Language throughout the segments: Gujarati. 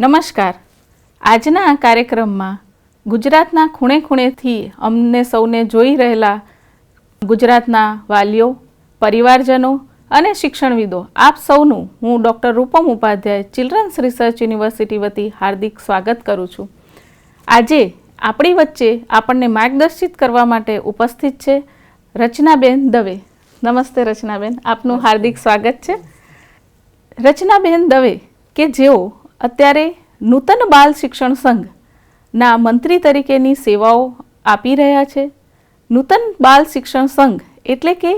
નમસ્કાર. આજના આ કાર્યક્રમમાં ગુજરાતના ખૂણે ખૂણેથી અમને સૌને જોઈ રહેલા ગુજરાતના વાલીઓ, પરિવારજનો અને શિક્ષણવિદો આપ સૌનું હું doctor Rupam Upadhyay children's research university વતી હાર્દિક સ્વાગત કરું છું. આજે આપણી વચ્ચે આપણને માર્ગદર્શિત કરવા માટે ઉપસ્થિત છે રચનાબેન દવે. નમસ્તે રચનાબેન, આપનું હાર્દિક સ્વાગત છે. રચનાબેન દવે કે જેઓ અત્યારે નૂતન બાલ શિક્ષણ સંઘના મંત્રી તરીકેની સેવાઓ આપી રહ્યા છે. નૂતન બાલ શિક્ષણ સંઘ એટલે કે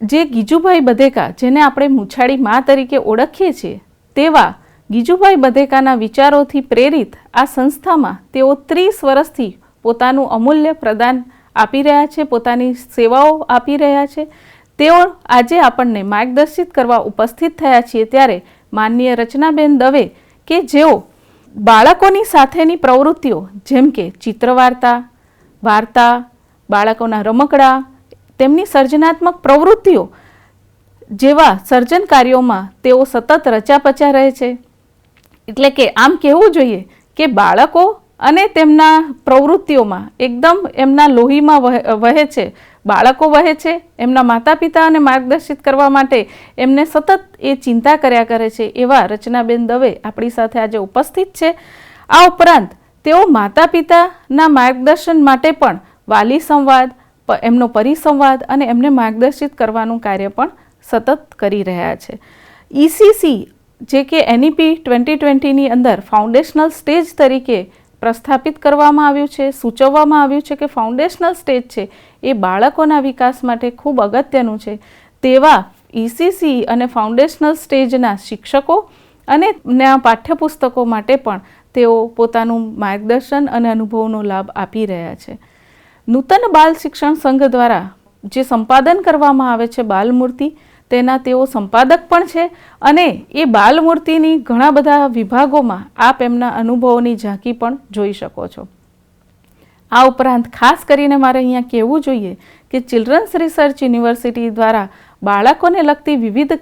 જે ગીજુભાઈ બધેકા, જેને આપણે મૂછાળી મા તરીકે ઓળખીએ છીએ, તેવા ગીજુભાઈ બધેકાના વિચારોથી પ્રેરિત આ સંસ્થામાં તેઓ 30 વર્ષથી પોતાનું અમૂલ્ય પ્રદાન આપી રહ્યા છે, પોતાની સેવાઓ આપી રહ્યા છે. તેઓ આજે આપણને માર્ગદર્શિત કરવા ઉપસ્થિત થયા છીએ. ત્યારે માનનીય રચનાબેન દવે કે જેઓ બાળકોની સાથેની પ્રવૃત્તિઓ જેમ કે ચિત્રવાર્તા, વાર્તા, બાળકોના રમકડા, તેમની સર્જનાત્મક પ્રવૃત્તિઓ જેવા સર્જન કાર્યોમાં તેઓ સતત રચ્યા રહે છે. એટલે કે આમ કહેવું જોઈએ કે બાળકો અને તેમના પ્રવૃત્તિઓમાં એકદમ એમના લોહીમાં વહે છે. બાળકો વહે છે, એમના માતા પિતાને માર્ગદર્શિત કરવા માટે એમને સતત એ ચિંતા કર્યા કરે છે. એવા રચનાબેન દવે આપણી સાથે આજે ઉપસ્થિત છે. આ ઉપરાંત તેઓ માતા પિતાના માર્ગદર્શન માટે પણ વાલી સંવાદ, એમનો પરિસંવાદ અને એમને માર્ગદર્શિત કરવાનું કાર્ય પણ સતત કરી રહ્યા છે. ECC જે કે NEP 2020ની અંદર ફાઉન્ડેશનલ સ્ટેજ તરીકે પ્રસ્થાપિત કરવામાં આવ્યું છે, સૂચવવામાં આવ્યું છે કે ફાઉન્ડેશનલ સ્ટેજ છે એ બાળકોના વિકાસ માટે ખૂબ અગત્યનું છે. તેવા ECC અને ફાઉન્ડેશનલ સ્ટેજના શિક્ષકો અને પાઠ્યપુસ્તકો માટે પણ તેઓ પોતાનું માર્ગદર્શન અને અનુભવનો લાભ આપી રહ્યા છે. નૂતન બાલ શિક્ષણ સંઘ દ્વારા જે સંપાદન કરવામાં આવે છે બાલમૂર્તિ, તેના તેઓ સંપાદક પણ છે અને એ બાલમૂર્તિની ઘણા બધા વિભાગોમાં આપ એમના અનુભવોની ઝાંકી પણ જોઈ શકો છો. આ ઉપરાંત ખાસ કરીને મારે અહીંયા કહેવું જોઈએ કે ચિલ્ડ્રન્સ રિસર્ચ યુનિવર્સિટી દ્વારા બાળકોને લગતી વિવિધ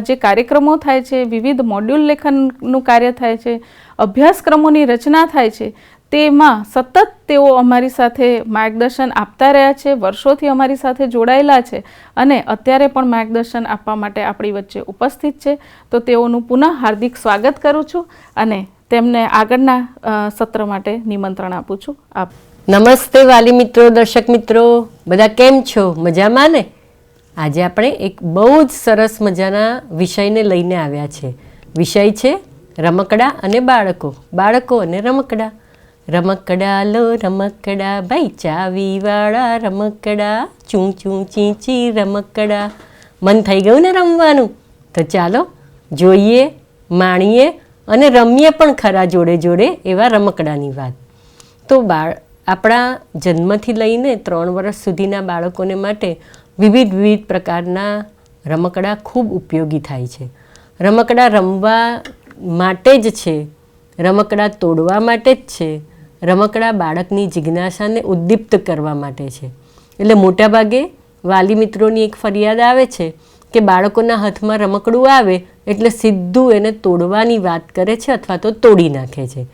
જે કાર્યક્રમો થાય છે, વિવિધ મોડ્યુલ લેખનનું કાર્ય થાય છે, અભ્યાસક્રમોની રચના થાય છે, તેમાં સતત તેઓ અમારી સાથે માર્ગદર્શન આપતા રહ્યા છે. વર્ષોથી અમારી સાથે જોડાયેલા છે અને અત્યારે પણ માર્ગદર્શન આપવા માટે આપણી વચ્ચે ઉપસ્થિત છે. તો તેઓનું પુનઃ હાર્દિક સ્વાગત કરું છું અને તેમને આગળના સત્ર માટે નિમંત્રણ આપું છું. આપ નમસ્તે વાલી મિત્રો, દર્શક મિત્રો, બધા કેમ છો? મજામાં ને? આજે આપણે એક બહુ જ સરસ મજાના વિષયને લઈને આવ્યા છે. વિષય છે રમકડા અને બાળકો, બાળકો અને રમકડા. રમકડા લો રમકડા, ભાઈ ચાવીવાળા રમકડા, ચૂં ચૂં ચી ચી રમકડા. મન થઈ ગયું ને રમવાનું? તો ચાલો જોઈએ, માણીએ અને રમીએ પણ ખરા જોડે જોડે એવા રમકડાની વાત. તો આપણા જન્મથી લઈને 3 વર્ષ સુધીના બાળકોને માટે વિવિધ પ્રકારના રમકડા ખૂબ ઉપયોગી થાય છે. રમકડા રમવા માટે જ છે, રમકડા તોડવા માટે જ છે, રમકડા બાળકની જિજ્ઞાસાને ઉદ્દીપ્ત કરવા માટે છે. એટલે મોટાભાગે વાલી મિત્રોની એક ફરિયાદ આવે છે કે બાળકોના હાથમાં રમકડું આવે એટલે સીધું એને તોડવાની વાત કરે છે અથવા તો તોડી નાખે છે.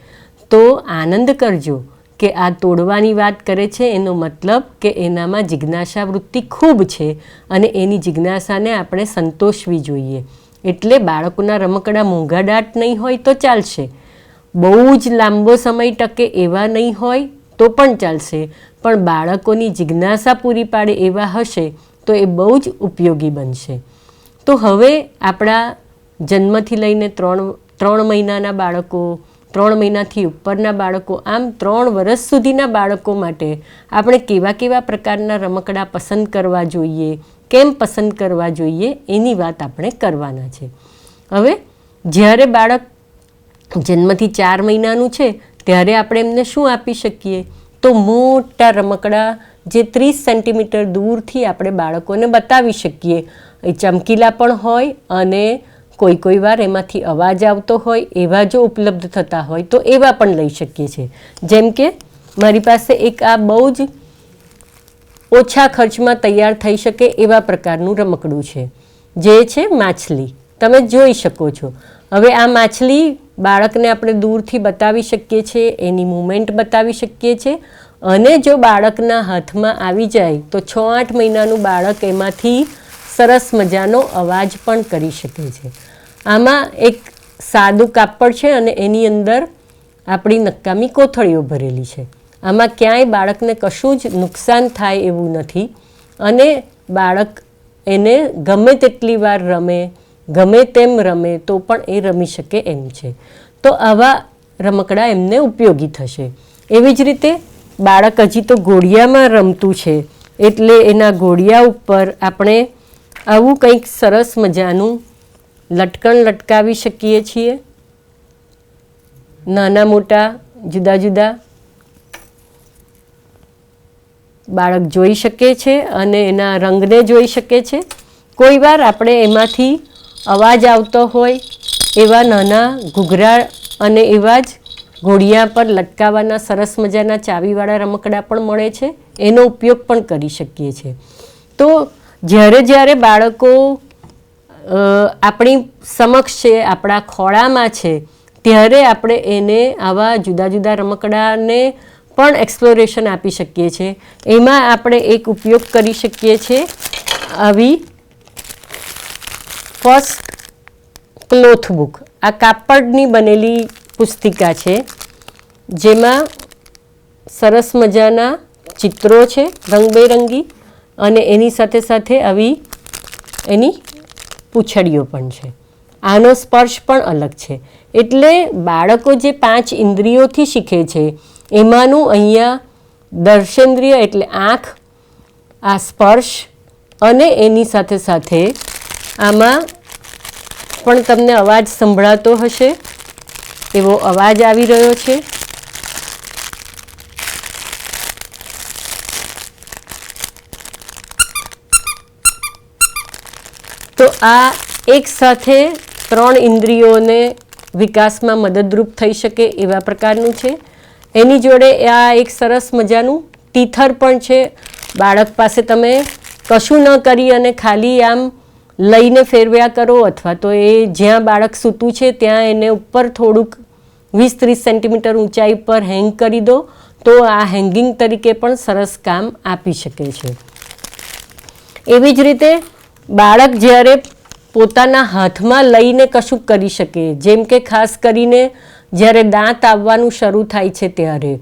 તો આનંદ કરજો કે આ તોડવાની વાત કરે છે એનો મતલબ કે એનામાં જિજ્ઞાસા વૃત્તિ ખૂબ છે અને એની જિજ્ઞાસાને આપણે સંતોષવી જોઈએ. એટલે બાળકોના રમકડા મોંઘાદાટ નહીં હોય તો ચાલશે, બહુ જ લાંબો સમય ટકે એવા નહીં હોય તો પણ ચાલશે, પણ બાળકોની જિજ્ઞાસા પૂરી પાડે એવા હશે તો એ બહુ જ ઉપયોગી બનશે. તો હવે આપણા જન્મથી લઈને 3 મહિનાના બાળકો, 3 મહિનાથી ઉપરના બાળકો, આમ 3 વર્ષ સુધીના બાળકો માટે આપણે કેવા કેવા પ્રકારના રમકડા પસંદ કરવા જોઈએ, કેમ પસંદ કરવા જોઈએ એની વાત આપણે કરવાના છે. હવે જ્યારે બાળક જન્મથી 4 મહિનાનું છે ત્યારે આપણે એમને શું આપી શકીએ? તો મોટા રમકડા જે 30 સેન્ટીમીટર દૂરથી આપણે બાળકોને બતાવી શકીએ. એ ચમકીલા પણ હોય અને કોઈ વાર એમાંથી અવાજ આવતો હોય એવા જો ઉપલબ્ધ થતા હોય તો એવા પણ લઈ શકીએ છીએ. જેમ કે મારી પાસે એક આ બહુ જ ઓછા ખર્ચમાં તૈયાર થઈ શકે એવા પ્રકારનું રમકડું છે, જે છે માછલી. તમે જોઈ શકો છો. હવે આ માછલી બાળકને આપણે દૂરથી બતાવી શકીએ છીએ, એની મૂવમેન્ટ બતાવી શકીએ છીએ અને જો બાળકના હાથમાં આવી જાય તો 6-8 મહિનાનું બાળક એમાંથી સરસ મજાનો અવાજ પણ કરી શકે છે. આમાં એક સાદું કાપડ છે અને એની અંદર આપણી નકામી કોથળીઓ ભરેલી છે. આમાં ક્યાંય બાળકને કશું જ નુકસાન થાય એવું નથી અને બાળક એને ગમે તેટલી વાર રમે, ગમે તેમ રમે તો પણ એ રમી શકે એમ છે. તો આવા રમકડા એમને ઉપયોગી થશે. એવી જ રીતે બાળક હજી તો ઘોડિયામાં રમતું છે એટલે એના ઘોડિયા ઉપર આપણે આવું કંઈક સરસ મજાનું લટકણ લટકાવી શકીએ છીએ. નાના મોટા જુદા જુદા બાળક જોઈ શકે છે અને એના રંગને જોઈ શકે છે. કોઈ વાર આપણે એમાંથી અવાજ આવતો હોય એવા નાના ઘૂઘરા અને એવા જ ઘોડિયા પર લટકાવવાના સરસ મજાના ચાવીવાળા રમકડા પણ મળે છે. એનો ઉપયોગ પણ કરી શકીએ છીએ. તો જ્યારે બાળકો આપણી સમક્ષ છે, આપણા ખોળામાં છે, ત્યારે આપણે એને આવા જુદા જુદા રમકડાને પણ એક્સપ્લોરેશન આપી શકીએ છીએ. એમાં આપણે એક ઉપયોગ કરી શકીએ છીએ આવી ફર્સ્ટ ક્લોથ બુક. આ કાપડની બનેલી પુસ્તિકા છે જેમાં સરસ મજાના ચિત્રો છે રંગબેરંગી અને એની સાથે સાથે આવી એની પૂંછડીઓ પણ છે. આનો સ્પર્શ પણ અલગ છે. એટલે બાળકો જે 5 ઇન્દ્રિયોથી શીખે છે એમાંનું અહીંયા દર્શેન્દ્રિય એટલે આંખ, આ સ્પર્શ અને એની સાથે સાથે આમાં પણ તમને અવાજ સંભળાતો હશે એવો અવાજ આવી રહ્યો છે. તો આ એક સાથે 3 ઇન્દ્રિયોને વિકાસમાં મદદરૂપ થઈ શકે એવા પ્રકારનું છે. એની જોડે આ એક સરસ મજાનું ટીથર પણ છે. બાળક પાસે તમે કશું ન કરી અને ખાલી આમ લઈને ફેરવ્યા કરો અથવા તો એ જ્યાં બાળક સૂતું છે ત્યાં એને ઉપર થોડુંક 20-30 સેન્ટીમીટર ઊંચાઈ પર હેંગ કરી દો તો આ હેંગિંગ તરીકે પણ સરસ કામ આપી શકે છે. એવી જ રીતે બાળક જ્યારે પોતાના હાથમાં લઈને કશું કરી શકે, જેમ કે ખાસ કરીને જ્યારે દાંત આવવાનું શરૂ થાય છે ત્યારે,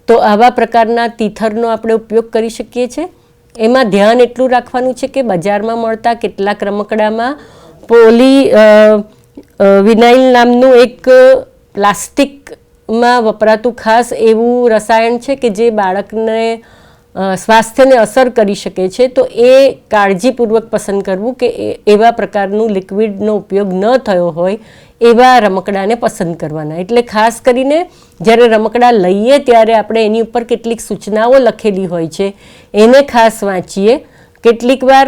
તો આવા પ્રકારના ટીથરનો આપણે ઉપયોગ કરી શકીએ છીએ. એમાં ધ્યાન એટલું રાખવાનું છે કે બજારમાં મળતા કેટલાક રમકડામાં વિનાઇલ નામનું એક પ્લાસ્ટિકમાં વપરાતું ખાસ એવું રસાયણ છે કે જે બાળકને સ્વાસ્થ્યને અસર કરી શકે છે. તો એ કાળજીપૂર્વક પસંદ કરવું કે એવા પ્રકારનું લિક્વિડનો ઉપયોગ ન થયો હોય એવા રમકડાને પસંદ કરવાના. એટલે ખાસ કરીને જ્યારે રમકડા લઈએ ત્યારે આપણે એની ઉપર કેટલીક સૂચનાઓ લખેલી હોય છે એને ખાસ વાંચીએ. કેટલીક વાર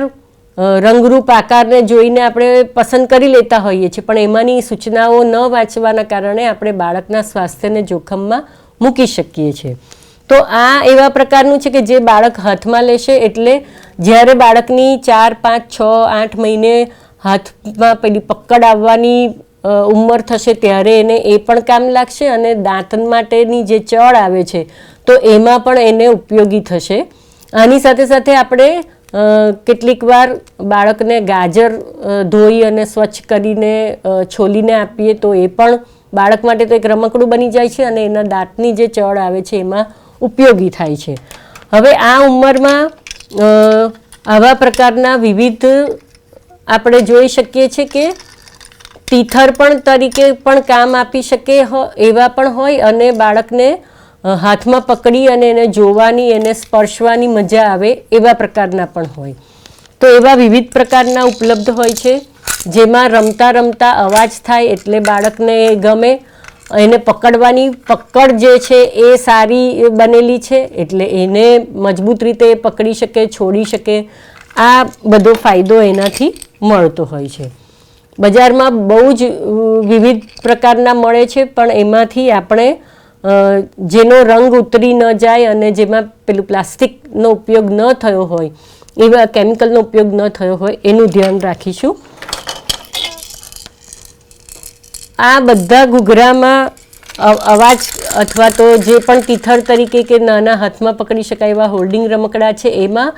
રંગરૂપ આકારને જોઈને આપણે પસંદ કરી લેતા હોઈએ છીએ પણ એમાંની સૂચનાઓ ન વાંચવાના કારણે આપણે બાળકના સ્વાસ્થ્યને જોખમમાં મૂકી શકીએ છીએ. તો આ એવા પ્રકારનું છે કે જે બાળક હાથમાં લેશે એટલે જ્યારે બાળકની 4, 5, 6, 8 મહિને હાથમાં પેલી પકડ આવવાની ઉંમર થશે ત્યારે એને એ પણ કામ લાગશે અને દાંતણ માટેની જે ચળ આવે છે તો એમાં પણ એને ઉપયોગી થશે. આની સાથે સાથે આપણે કેટલીક વાર બાળકને ગાજર ધોઈ અને સ્વચ્છ કરીને છોલીને આપીએ તો એ પણ બાળક માટે તો એક રમકડું બની જાય છે અને એના દાંતની જે ચળ આવે છે એમાં ઉપયોગી થાય છે. હવે આ ઉંમરમાં આવા પ્રકારના વિવિધ આપણે જોઈ શકીએ છીએ કે ટીથર પણ તરીકે પણ કામ આપી શકે એવા પણ હોય અને બાળકને હાથમાં પકડી અને એને જોવાની, એને સ્પર્શવાની મજા આવે એવા પ્રકારના પણ હોય. તો એવા વિવિધ પ્રકારના ઉપલબ્ધ હોય છે જેમાં રમતા રમતા અવાજ થાય એટલે બાળકને ગમે. એને પકડવાની પકડ જે છે એ સારી બનેલી છે એટલે એને મજબૂત રીતે પકડી શકે, છોડી શકે. આ બધો ફાયદો એનાથી મળતો હોય છે. બજારમાં બહુ જ વિવિધ પ્રકારના મળે છે પણ એમાંથી આપણે જેનો રંગ ઉતરી ન જાય અને જેમાં પેલું પ્લાસ્ટિકનો ઉપયોગ ન થયો હોય, એવા કેમિકલનો ઉપયોગ ન થયો હોય એનું ધ્યાન રાખીશું. આ બધા ઘૂઘરામાં અવાજ અથવા તો જે પણ તિથર તરીકે કે નાના હાથમાં પકડી શકાય એવા હોલ્ડિંગ રમકડા છે, એમાં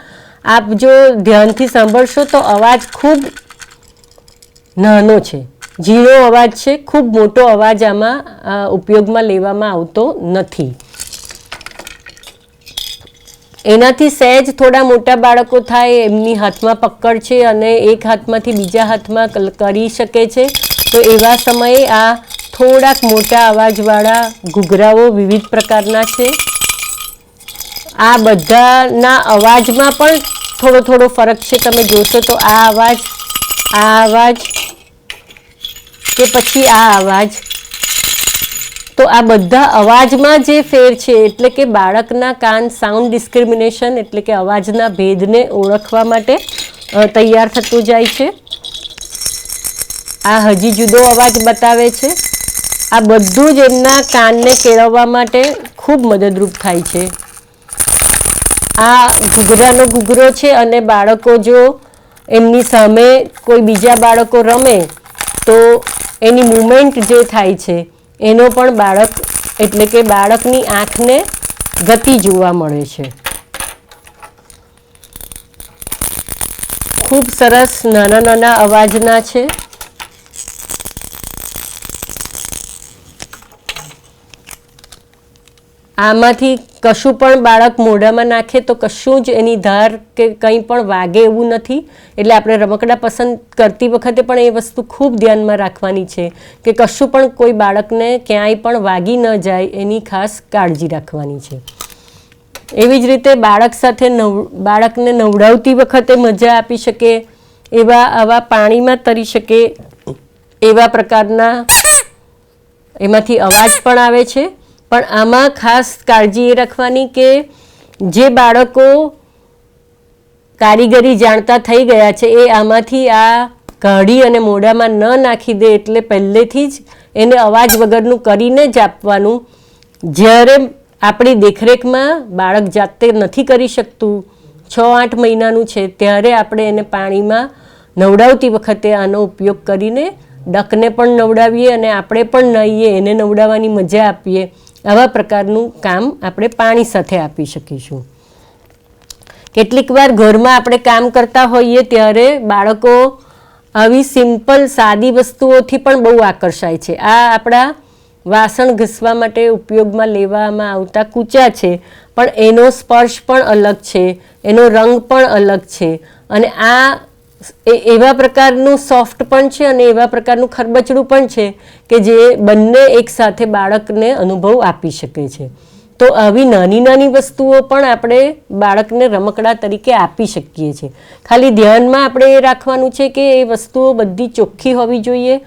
આપ જો ધ્યાનથી સાંભળશો તો અવાજ ખૂબ નાનો છે, ઝીણો અવાજ છે, ખૂબ મોટો અવાજ આમાં ઉપયોગમાં લેવામાં આવતો નથી. એનાથી સહેજ થોડા મોટા બાળકો થાય એમની હાથમાં પકડ છે અને એક હાથમાંથી બીજા હાથમાં કરી શકે છે, તો એવા સમયે આ થોડાક મોટા અવાજવાળા ઘૂઘરાઓ વિવિધ પ્રકારના છે. આ બધાના અવાજમાં પણ થોડો થોડો ફરક છે. તમે જોશો તો આ અવાજ કે પછી આ અવાજ, તો આ બધા અવાજમાં જે ફેર છે એટલે કે બાળકના કાન સાઉન્ડ ડિસ્ક્રિમિનેશન એટલે કે અવાજના ભેદને ઓળખવા માટે તૈયાર થતું જાય છે. આ હજી જુદો અવાજ બતાવે છે. આ બધું જ એમના કાનને કેળવવા માટે ખૂબ મદદરૂપ થાય છે. આ ઘૂઘરાનો ઘૂઘરો છે અને બાળકો જો એમની સામે કોઈ બીજા બાળકો રમે તો એની મૂવમેન્ટ જે થાય છે એનો પણ બાળક એટલે કે બાળકની આંખને ગતિ જોવા મળે છે. ખૂબ સરસ નાના નાના અવાજના છે. આમાંથી કશું પણ બાળક મોઢામાં નાખે તો કશું જ એની ધાર કે કંઈ પણ વાગે એવું નથી. એટલે આપણે રમકડા પસંદ કરતી વખતે પણ એ વસ્તુ ખૂબ ધ્યાનમાં રાખવાની છે કે કશું પણ કોઈ બાળકને ક્યાંય પણ વાગી ન જાય એની ખાસ કાળજી રાખવાની છે. એવી જ રીતે બાળક સાથે બાળકને નવડાવતી વખતે મજા આપી શકે એવા આવા પાણીમાં તરી શકે એવા પ્રકારના એમાંથી અવાજ પણ આવે છે. પણ આમાં ખાસ કાળજી એ રાખવાની કે જે બાળકો કારીગરી જાણતા થઈ ગયા છે એ આમાંથી આ કાઢી અને મોઢામાં ન નાખી દે, એટલે પહેલેથી જ એને અવાજ વગરનું કરીને જ આપવાનું. જ્યારે આપણી દેખરેખમાં બાળક જાતે નથી કરી શકતું, 6-8 મહિનાનું છે, ત્યારે આપણે એને પાણીમાં નવડાવતી વખતે આનો ઉપયોગ કરીને ડકને પણ નવડાવીએ અને આપણે પણ નાહીએ, એને નવડાવવાની મજા આપીએ. આવા પ્રકારનું કામ આપણે પાણી સાથે આપી શકીશું. કેટલીક વાર ઘરમાં આપણે કામ કરતા હોઈએ ત્યારે બાળકો આવી સિમ્પલ સાદી વસ્તુઓથી પણ બહુ આકર્ષાય છે. આ આપણા વાસણ ઘસવા માટે ઉપયોગમાં લેવામાં આવતા કૂચા છે, પણ એનો સ્પર્શ પણ અલગ છે, એનો રંગ પણ અલગ છે અને આ એવા પ્રકારનું સોફ્ટ પણ છે અને એવા પ્રકારનું ખરબચડું પણ છે કે જે બંને એકસાથે બાળકને અનુભવ આપી શકે છે. તો આવી નાની નાની વસ્તુઓ પણ આપણે બાળકને રમકડા તરીકે આપી શકીએ છીએ. ખાલી ધ્યાનમાં આપણે એ રાખવાનું છે કે એ વસ્તુઓ બધી ચોખ્ખી હોવી જોઈએ.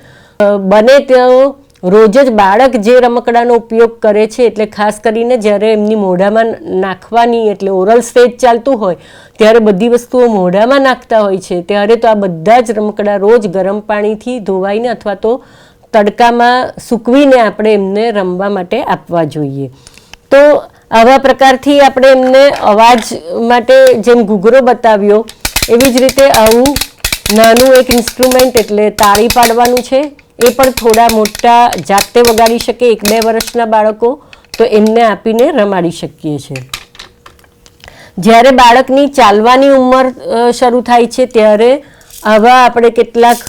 બને ત્યાં રોજ જ બાળક જે રમકડાનો ઉપયોગ કરે છે, એટલે ખાસ કરીને જ્યારે એમની મોઢામાં નાખવાની એટલે ઓરલ સ્ટેજ ચાલતું હોય ત્યારે બધી વસ્તુઓ મોઢામાં નાખતા હોય છે, ત્યારે તો આ બધા જ રમકડા રોજ ગરમ પાણીથી ધોવાઈને અથવા તો તડકામાં સૂકવીને આપણે એમને રમવા માટે આપવા જોઈએ. તો આવા પ્રકારથી આપણે એમને અવાજ માટે જેમ ઘૂઘરો બતાવ્યો એવી જ રીતે આવું નાનું એક ઇન્સ્ટ્રુમેન્ટ એટલે તાળી પાડવાનું છે, એ પણ થોડા મોટા જાતે વગાડી શકે 1-2 વર્ષના બાળકો, તો એમને આપીને રમાડી શકીએ છીએ. જ્યારે બાળકની ચાલવાની ઉંમર શરૂ થાય છે ત્યારે આવા આપણે કેટલાક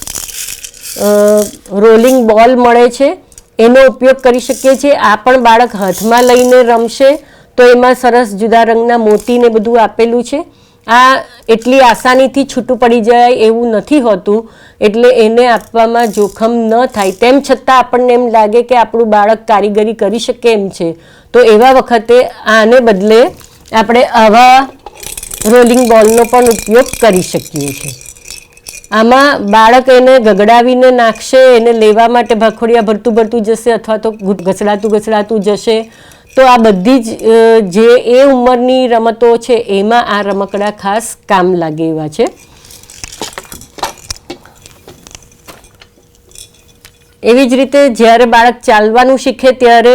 રોલિંગ બોલ મળે છે, એનો ઉપયોગ કરી શકીએ છીએ. આ પણ બાળક હાથમાં લઈને રમશે તો એમાં સરસ જુદા રંગના મોતીને બધું આપેલું છે. આ એટલી આસાનીથી છૂટું પડી જાય એવું નથી હોતું, એટલે એને આપવામાં જોખમ ન થાય. તેમ છતાં આપણને એમ લાગે કે આપણું બાળક કારીગરી કરી શકે એમ છે, તો એવા વખતે આને બદલે આપણે આવા રોલિંગ બોલનો પણ ઉપયોગ કરી શકીએ છીએ. આમાં બાળક એને ગગડાવીને નાખશે, એને લેવા માટે ભાખોડિયા ભરતું જશે અથવા તો ઘસડાતું જશે. તો આ બધી જ જે એ ઉંમરની રમતો છે એમાં આ રમકડા ખાસ કામ લાગે એવા છે. એવી જ રીતે જ્યારે બાળક ચાલવાનું શીખે ત્યારે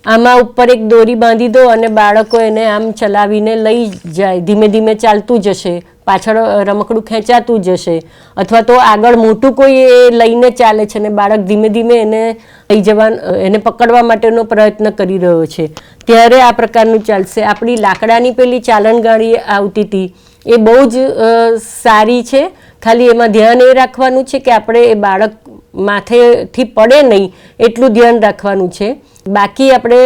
આમાં ઉપર એક દોરી બાંધી દો અને બાળકો એને આમ ચલાવીને લઈ જાય, ધીમે ધીમે ચાલતું જશે, પાછળ રમકડું ખેંચાતું જશે, અથવા તો આગળ મોટું કોઈ એ લઈને ચાલે છે અને બાળક ધીમે ધીમે એને લઈ જવા, એને પકડવા માટેનો પ્રયત્ન કરી રહ્યો છે, ત્યારે આ પ્રકારનું ચાલશે. આપણી લાકડાની પેલી ચાલણ ગાડી આવતી હતી એ બહુ જ સારી છે. ખાલી એમાં ધ્યાન એ રાખવાનું છે કે આપણે એ બાળક માથેથી પડે નહીં એટલું ધ્યાન રાખવાનું છે. બાકી આપણે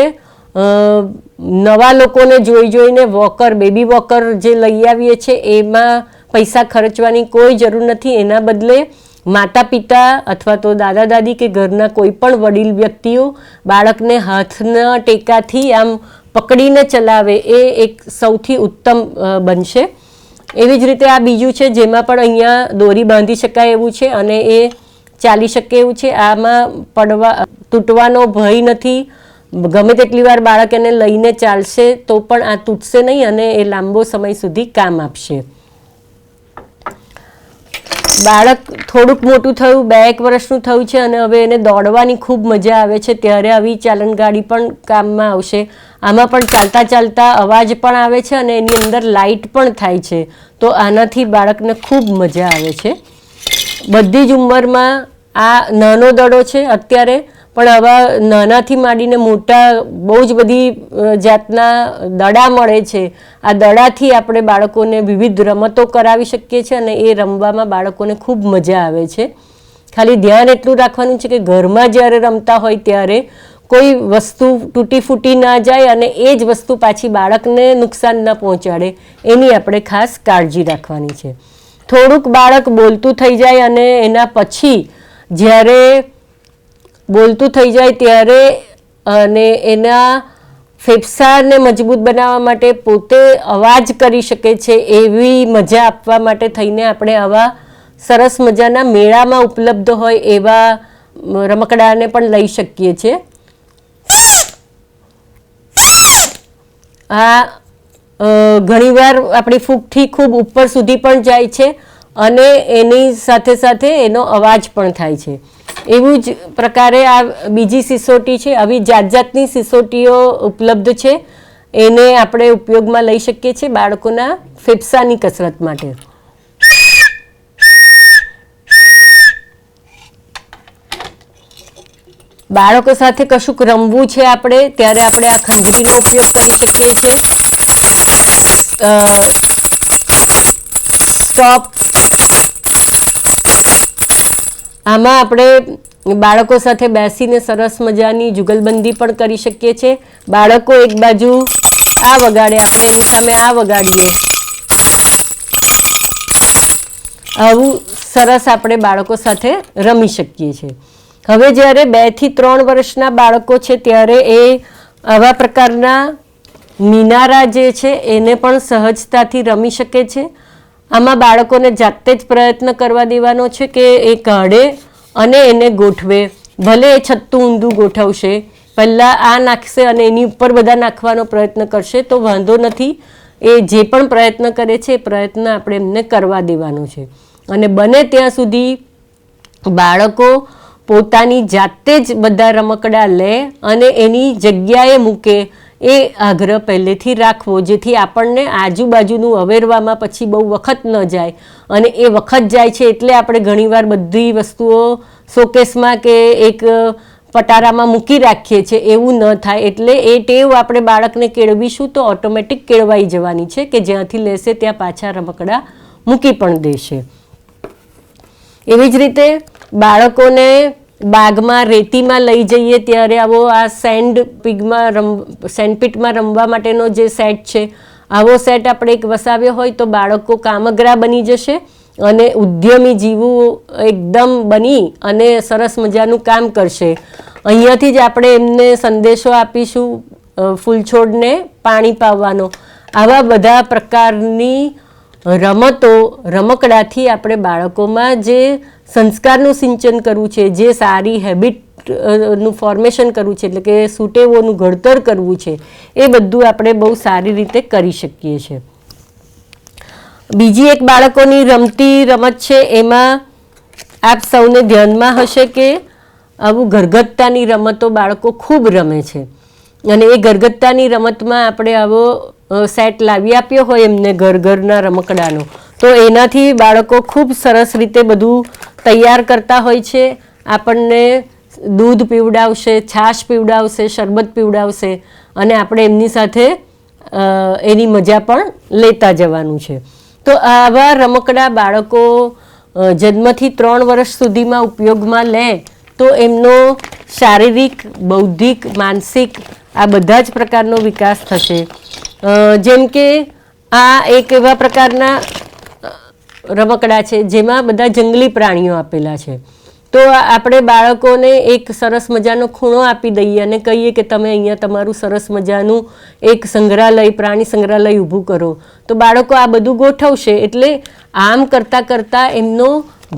નવા લોકોને જોઈને વોકર, બેબી વોકર જે લઈ આવીએ છીએ એમાં પૈસા ખર્ચવાની કોઈ જરૂર નથી. એના બદલે માતા પિતા અથવા તો દાદા દાદી કે ઘરના કોઈ પણ વડીલ વ્યક્તિઓ બાળકને હાથના ટેકાથી આમ પકડીને ચલાવે એ એક સૌથી ઉત્તમ બનશે. એવી જ રીતે આ બીજું છે જેમાં પણ અહીંયા દોરી બાંધી શકાય એવું છે અને એ ચાલી શકે એવું છે. આમાં તૂટવાનો ભય નથી. ગમે તેટલી વાર બાળક એને લઈને ચાલશે તો પણ આ તૂટશે નહીં અને એ લાંબો સમય સુધી કામ આપશે. બાળક થોડુંક મોટું થયું, 2-1 વર્ષનું થયું છે અને હવે એને દોડવાની ખૂબ મજા આવે છે, ત્યારે આવી ચાલન ગાડી પણ કામમાં આવશે. આમાં પણ ચાલતા ચાલતા અવાજ પણ આવે છે અને એની અંદર લાઇટ પણ થાય છે, તો આનાથી બાળકને ખૂબ મજા આવે છે. બધી જ ઉંમરમાં આ નાનો દડો છે અત્યારે, પણ આવા નાનાથી માંડીને મોટા બહુ જ બધી જાતના દડા મળે છે. આ દડાથી આપણે બાળકોને વિવિધ રમતો કરાવી શકીએ છીએ અને એ રમવામાં બાળકોને ખૂબ મજા આવે છે. ખાલી ધ્યાન એટલું રાખવાનું છે કે ઘરમાં જ્યારે રમતા હોય ત્યારે કોઈ વસ્તુ તૂટી ફૂટી ના જાય અને એ જ વસ્તુ પાછી બાળકને નુકસાન ન પહોંચાડે એની આપણે ખાસ કાળજી રાખવાની છે. થોડુંક બાળક બોલતું થઈ જાય અને એના પછી જ્યારે બોલતું થઈ જાય ત્યારે અને એના ફેફસાને મજબૂત બનાવવા માટે પોતે અવાજ કરી શકે છે એવી મજા આપવા માટે થઈને આપણે આવા સરસ મજાના મેળામાં ઉપલબ્ધ હોય એવા રમકડાને પણ લઈ શકીએ છીએ. આ ઘણીવાર આપણી ફૂગથી ખૂબ ઉપર સુધી પણ જાય છે અને એની સાથે સાથે એનો અવાજ પણ થાય છે. એવું જ પ્રકારે આ બીજી સિસોટી છે. આવી જાત જાતની સિસોટીઓ ઉપલબ્ધ છે, એને આપણે ઉપયોગમાં લઈ શકીએ છીએ બાળકોના ફેફસાની કસરત માટે. બાળકો સાથે કશુંક રમવું છે આપણે, ત્યારે આપણે આ ખંજરીનો ઉપયોગ કરી શકીએ છીએ. સ્ટોપ, આમાં આપણે બાળકો સાથે બેસીને સરસ મજાની જુગલબંધી પણ કરી શકીએ છીએ. બાળકો એક બાજુ આ વગાડે, આપણે એની સામે આ વગાડીએ. આવું સરસ આપણે બાળકો સાથે રમી શકીએ છીએ. હવે જ્યારે 2 થી 3 વર્ષના બાળકો છે ત્યારે એ આવા પ્રકારના મિનારા જે છે એને પણ સહજતાથી રમી શકે છે. આમાં બાળકોને જાતે જ પ્રયત્ન કરવા દેવાનો છે કે એ કાઢે અને એને ગોઠવે. ભલે એ છત્તું ઊંધું ગોઠવશે, પહેલાં આ નાખશે અને એની ઉપર બધા નાખવાનો પ્રયત્ન કરશે તો વાંધો નથી. એ જે પણ પ્રયત્ન કરે છે એ પ્રયત્ન આપણે એમને કરવા દેવાનો છે. અને બને ત્યાં સુધી બાળકો પોતાની જાતે જ બધા રમકડા લે અને એની જગ્યાએ મૂકે એ આગ્રહ પહેલેથી રાખવો, જેથી આપણને આજુબાજુનું અવેરવામાં પછી બહુ વખત ન જાય. અને એ વખત જાય છે એટલે આપણે ઘણીવાર બધી વસ્તુઓ શોકેસમાં કે એક પટારામાં મૂકી રાખીએ છીએ, એવું ન થાય. એટલે એ ટેવ આપણે બાળકને કેળવીશું તો ઓટોમેટિક કેળવાઈ જવાની છે કે જ્યાંથી લેશે ત્યાં પાછા રમકડા મૂકી પણ દેશે. એવી જ રીતે બાળકોને બાગમાં રેતીમાં લઈ જઈએ ત્યારે આવો આ સેન્ડપીટમાં રમવા માટેનો જે સેટ છે, આવો સેટ આપણે એક વસાવ્યો હોય તો બાળકો કામગરા બની જશે અને ઉદ્યમી જીવું એકદમ બની અને સરસ મજાનું કામ કરશે. અહીંયાથી જ આપણે એમને સંદેશો આપીશું ફૂલછોડને પાણી પાવવાનો. આવા બધા પ્રકારની રમકડાથી આપણે બાળકોમાં જે સંસ્કારનું સિંચન કરવું છે, જે સારી હેબિટનું ફોર્મેશન કરવું છે, એટલે કે સુટેવોનું ઘડતર કરવું છે, એ બધું આપણે બહુ સારી રીતે કરી શકીએ છીએ. બીજી એક બાળકોની રમતી રમત છે, એમાં આપ સૌને ધ્યાનમાં હશે કે આવું ઘરગથ્થાની રમતો બાળકો ખૂબ રમે છે. અને એ ગરગત્તાની રમતમાં આપણે આવો સેટ લાવી આપ્યો હોય એમને ઘરના રમકડાનો, તો એનાથી બાળકો ખૂબ સરસ રીતે બધું તૈયાર કરતા હોય છે. આપણને દૂધ પીવડાવશે, છાશ પીવડાવશે, શરબત પીવડાવશે અને આપણે એમની સાથે એની મજા પણ લેતા જવાનું છે. તો આવા રમકડા બાળકો જન્મથી 3 વર્ષ સુધીમાં ઉપયોગમાં લે તો એમનો શારીરિક, બૌદ્ધિક, માનસિક આ બધા જ પ્રકારનો વિકાસ થશે. જેમ કે આ એક એવા પ્રકારના રમકડા છે જેમાં બધા જંગલી પ્રાણીઓ આપેલા છે. તો આપણે બાળકોને એક સરસ મજાનો ખૂણો આપી દઈએ અને કહીએ કે તમે અહીંયા તમારું સરસ મજાનું એક સંગ્રહાલય, પ્રાણી સંગ્રહાલય ઊભું કરો, તો બાળકો આ બધું ગોઠવશે. એટલે આમ કરતાં કરતાં એમનો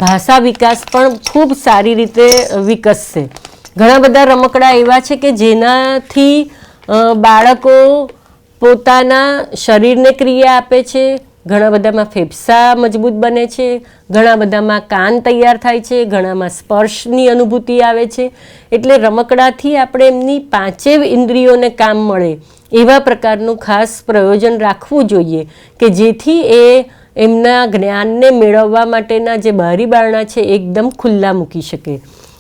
ભાષા વિકાસ પણ ખૂબ સારી રીતે વિકસશે. ઘણા બધા રમકડા એવા છે કે જેનાથી બાળકો પોતાના શરીરને ક્રિયા આપે છે. ઘણા બધામાં ફેફસા મજબૂત બને છે, ઘણા બધામાં કાન તૈયાર થાય છે, ઘણામાં સ્પર્શની અનુભૂતિ આવે છે. એટલે રમકડાથી આપણે એમની 5 ઇન્દ્રિયોને કામ મળે એવા પ્રકારનું ખાસ પ્રયોજન રાખવું જોઈએ કે જેથી એ એમના જ્ઞાનને મેળવવા માટેના જે બારી બારણા છે એકદમ ખુલ્લા મૂકી શકે.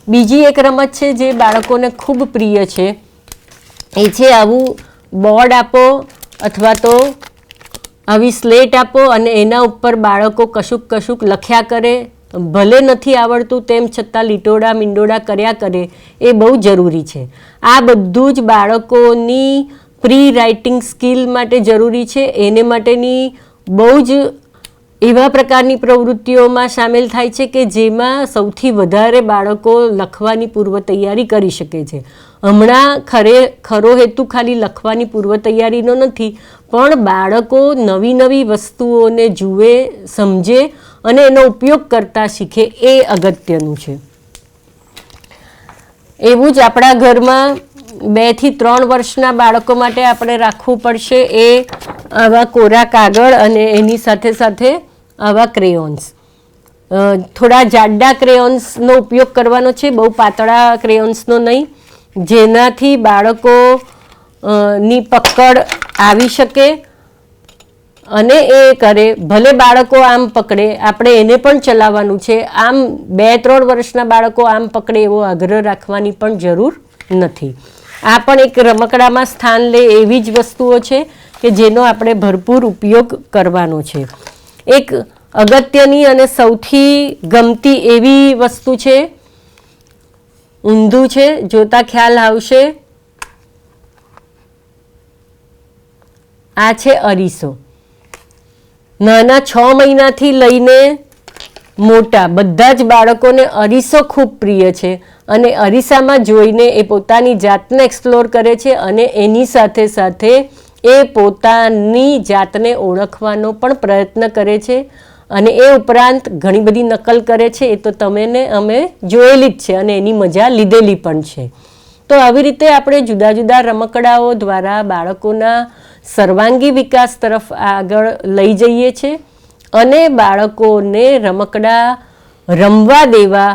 બીજી એક રમત છે જે બાળકોને ખૂબ પ્રિય છે, એ છે આવું બોર્ડ આપો અથવા તો આવી સ્લેટ આપો અને એના ઉપર બાળકો કશુંક લખ્યા કરે. ભલે નથી આવડતું તેમ છતાં લીટોડા મીંડોડા કર્યા કરે, એ બહુ જરૂરી છે. આ બધું જ બાળકોની પ્રી રાઇટિંગ સ્કિલ માટે જરૂરી છે. એને માટેની બહુ જ એવા પ્રકારની પ્રવૃત્તિઓમાં સામેલ થાય છે કે જેમાં સૌથી વધારે બાળકો લખવાની પૂર્વ તૈયારી કરી શકે છે. હમણાં ખરો હેતુ ખાલી લખવાની પૂર્વ તૈયારીનો નથી, પણ બાળકો નવી નવી વસ્તુઓને જુએ, સમજે અને એનો ઉપયોગ કરતા શીખે, એ અગત્યનું છે. એવું જ આપણા ઘરમાં 2 થી 3 વર્ષના બાળકો માટે આપણે રાખવું પડશે એ આવા કોરા કાગળ અને એની સાથે સાથે આવા ક્રેયોન્સ. થોડા જાડા ક્રેયોન્સનો ઉપયોગ કરવાનો છે, બહુ પાતળા ક્રેયોન્સનો નહીં, જેનાથી બાળકો ની પકડ આવી શકે અને એ કરે. ભલે બાળકો આમ પકડે, આપણે એને પણ ચલાવવાનું છે. આમ 2-3 વર્ષના બાળકો આમ પકડે એવો આગ્રહ રાખવાની પણ જરૂર નથી. આ પણ એક રમકડામાં સ્થાન લે એવી જ વસ્તુઓ છે કે જેનો આપણે ભરપૂર ઉપયોગ કરવાનો છે. એક અગત્યની અને સૌથી ગમતી એવી વસ્તુ છે, ઊંધું છે, જોતા ખ્યાલ આવશે, આ છે અરીસો. નાના 6 મહિનાથી લઈને મોટા બધા જ બાળકોને અરીસો ખૂબ પ્રિય છે અને અરીસામાં જોઈને એ પોતાની જાતને એક્સપ્લોર કરે છે અને એની સાથે સાથે એ પોતાની જાતને ઓળખવાનો પણ પ્રયત્ન કરે છે. અને એ ઉપરાંત ઘણી બધી નકલ કરે છે. એ તો તમે ને અમે જોયેલી જ છે અને એની મજા લીધેલી પણ છે. તો આવી રીતે આપણે જુદા જુદા રમકડાઓ દ્વારા બાળકોના સર્વાંગી વિકાસ તરફ આગળ લઈ જઈએ છીએ અને બાળકોને રમકડા રમવા દેવા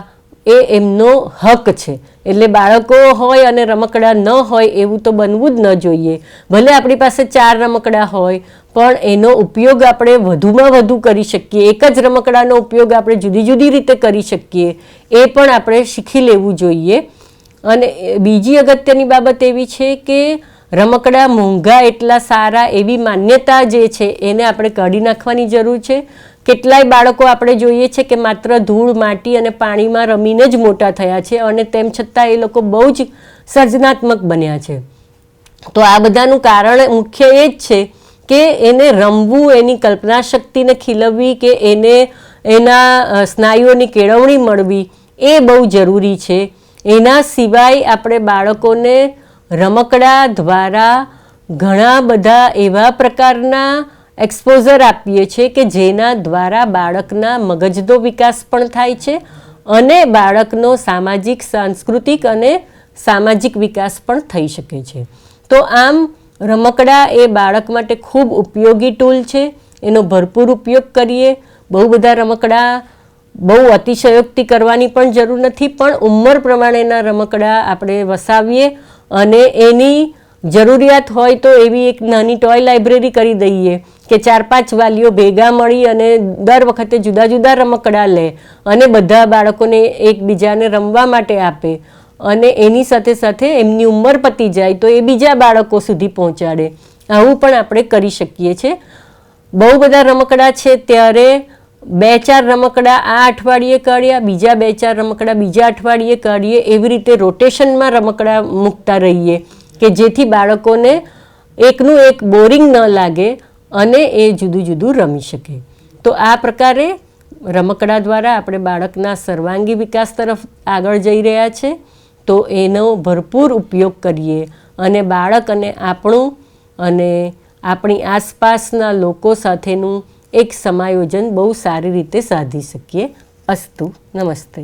એ એમનો હક છે. એટલે બાળકો હોય અને રમકડા ન હોય એવું તો બનવું જ ન જોઈએ. ભલે આપણી પાસે 4 રમકડા હોય પણ એનો ઉપયોગ આપણે વધુમાં વધુ કરી શકીએ. એક જ રમકડાનો ઉપયોગ આપણે જુદી જુદી રીતે કરી શકીએ એ પણ આપણે શીખી લેવું જોઈએ. અને બીજી અગત્યની બાબત એવી છે કે રમકડા મોંઘા એટલા સારા એવી માન્યતા જે છે એને આપણે કાઢી નાખવાની જરૂર છે. કેટલાય બાળકો આપણે જોઈએ છે કે માત્ર ધૂળ, માટી અને પાણીમાં રમીને જ મોટા થયા છે અને તેમ છતાં એ લોકો બહુ જ સર્જનાત્મક બન્યા છે. તો આ બધાનું કારણ મુખ્ય એ જ છે કે એને રમવું, એની કલ્પના શક્તિને ખીલવવી કે એને એના સ્નાયુઓની કેળવણી મળવી એ બહુ જરૂરી છે. એના સિવાય આપણે બાળકોને રમકડા દ્વારા ઘણા બધા એવા પ્રકારના એક્સપોઝર આપીએ છીએ કે જેના દ્વારા બાળકના મગજનો વિકાસ પણ થાય છે અને બાળકનો સામાજિક, સાંસ્કૃતિક અને સામાજિક વિકાસ પણ થઈ શકે છે. તો આમ રમકડા એ બાળક માટે ખૂબ ઉપયોગી ટૂલ છે. એનો ભરપૂર ઉપયોગ કરીએ. બહુ બધા રમકડા, બહુ અતિશયોક્તિ કરવાની પણ જરૂર નથી, પણ ઉંમર પ્રમાણેના રમકડા આપણે વસાવીએ અને એની જરૂરિયાત હોય તો એવી એક નાની ટોય લાઇબ્રેરી કરી દઈએ કે 4-5 વાલીઓ ભેગા મળી અને દર વખતે જુદા જુદા રમકડા લે અને બધા બાળકોને એકબીજાને રમવા માટે આપે અને એની સાથે સાથે એમની ઉંમર પતી જાય તો એ બીજા બાળકો સુધી પહોંચાડે. આવું પણ આપણે કરી શકીએ છીએ. બહુ બધા રમકડા છે ત્યારે 2-4 રમકડા આ અઠવાડિયે કાઢ્યા, બીજા 2-4 રમકડા બીજા અઠવાડિયે કાઢીએ. એવી રીતે રોટેશનમાં રમકડા મૂકતા રહીએ કે જેથી બાળકોને એકનું એક બોરિંગ ન લાગે અને એ જુદું જુદું રમી શકે. તો આ પ્રકારે રમકડા દ્વારા આપણે બાળકના સર્વાંગી વિકાસ તરફ આગળ જઈ રહ્યા છે. તો એનો ભરપૂર ઉપયોગ કરીએ અને બાળક અને આપણું અને આપણી આસપાસના લોકો સાથેનું એક સમાયોજન બહુ સારી રીતે સાધી શકીએ. અસ્તુ. નમસ્તે.